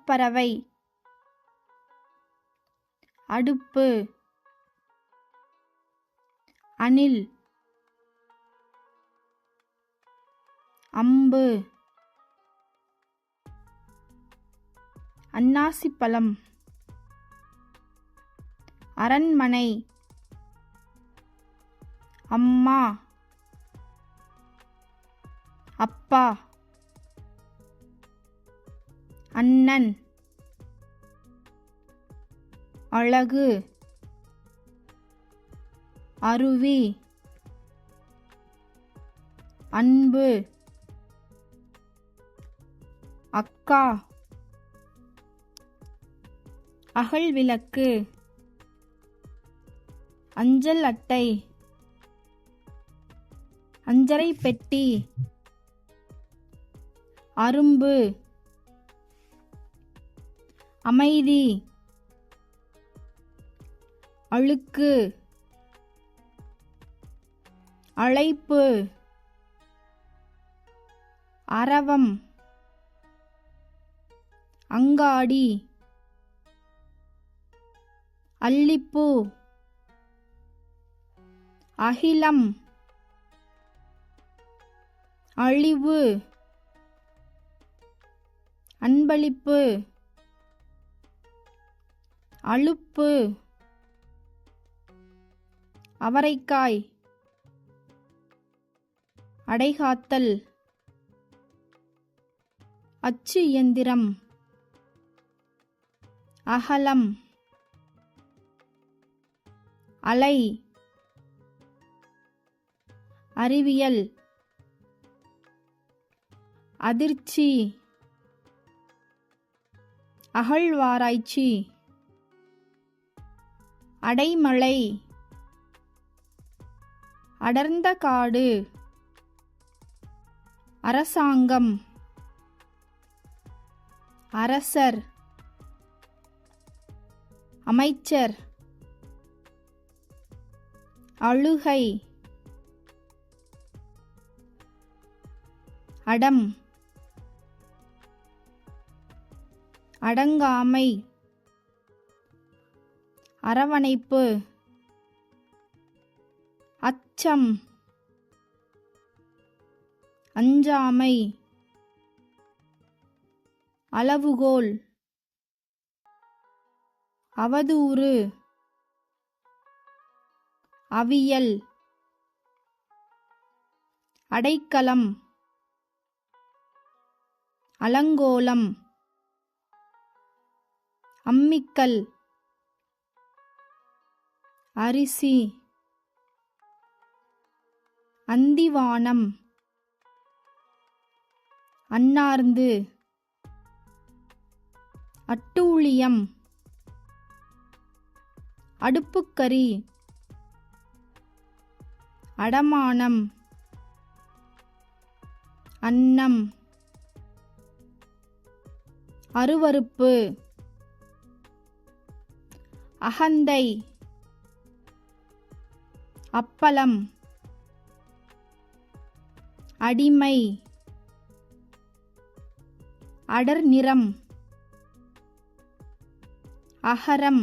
அகப்பறவை அடுப்பு அணில் அம்பு அன்னாசிப்பழம் அரண்மனை அம்மா அப்பா அண்ணன் அழகு அருவி அன்பு அக்கா அகல் விளக்கு அஞ்சல் அட்டை அஞ்சறை பெட்டி அரும்பு அமைதி அழுக்கு அழைப்பு அரவம் அங்காடி அல்லிப்பூ அகிலம் அழிவு அன்பளிப்பு அலுப்பு அவரைக்காய் அடைகாத்தல் அச்சு இயந்திரம் அகலம் அலை அறிவியல் அதிர்ச்சி அகழ்வாராய்ச்சி அடைமழை அடர்ந்த காடு அரசாங்கம் அரசர் அமைச்சர் அழுகை அடம் அடங்காமை அரவணைப்பு அச்சம் அஞ்சாமை அளவுகோல் அவதூறு அவியல் அடைக்கலம் அலங்கோலம் அம்மிக்கல் அரிசி அந்திவானம் அன்னார்ந்து அட்டூழியம் அடுப்புக்கரி அடமானம் அன்னம் அருவருப்பு அகந்தை அப்பளம் அடிமை அடர் நிறம் அகரம்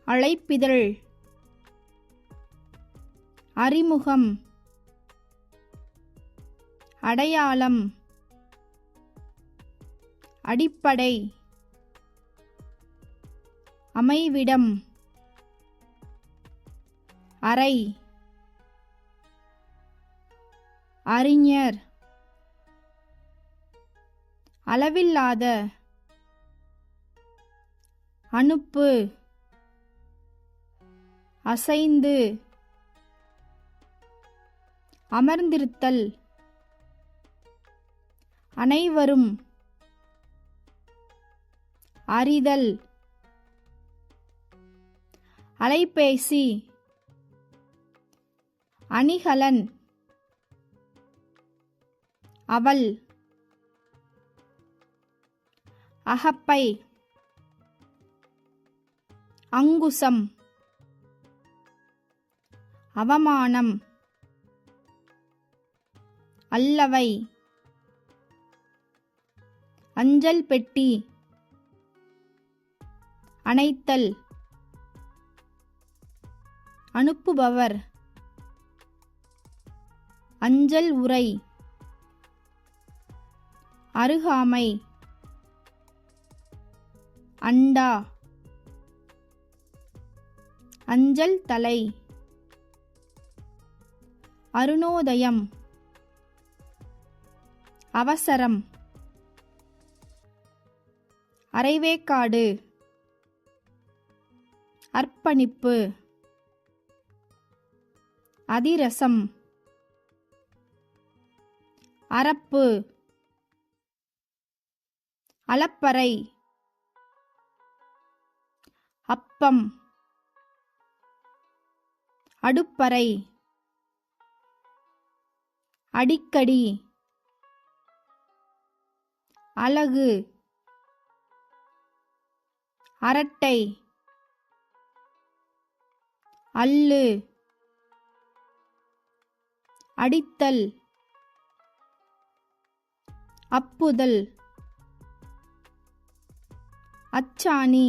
அழைப்பிதழ் அறிமுகம் அடையாளம் அடிப்படை அமைவிடம் அறை அறிஞர் அளவில்லாத அனுப்பு அசைந்து அமர்ந்திருத்தல் அனைவரும் அறிதல் அலைபேசி அணிகலன் அவள் அகப்பை அங்குசம் அவமானம் அல்லவை அஞ்சல் பெட்டி அணைத்தல் அனுப்புபவர் அஞ்சல் உரை அருகாமை அண்டா அஞ்சல் தலை அருணோதயம் அவசரம் அரைவேக்காடு அர்ப்பணிப்பு அதிரசம் அரப்பு அலப்பறை அப்பம் அடுப்பறை அடிக்கடி அலகு அரட்டை அல்லு அடித்தல் அப்புதல் அச்சாணி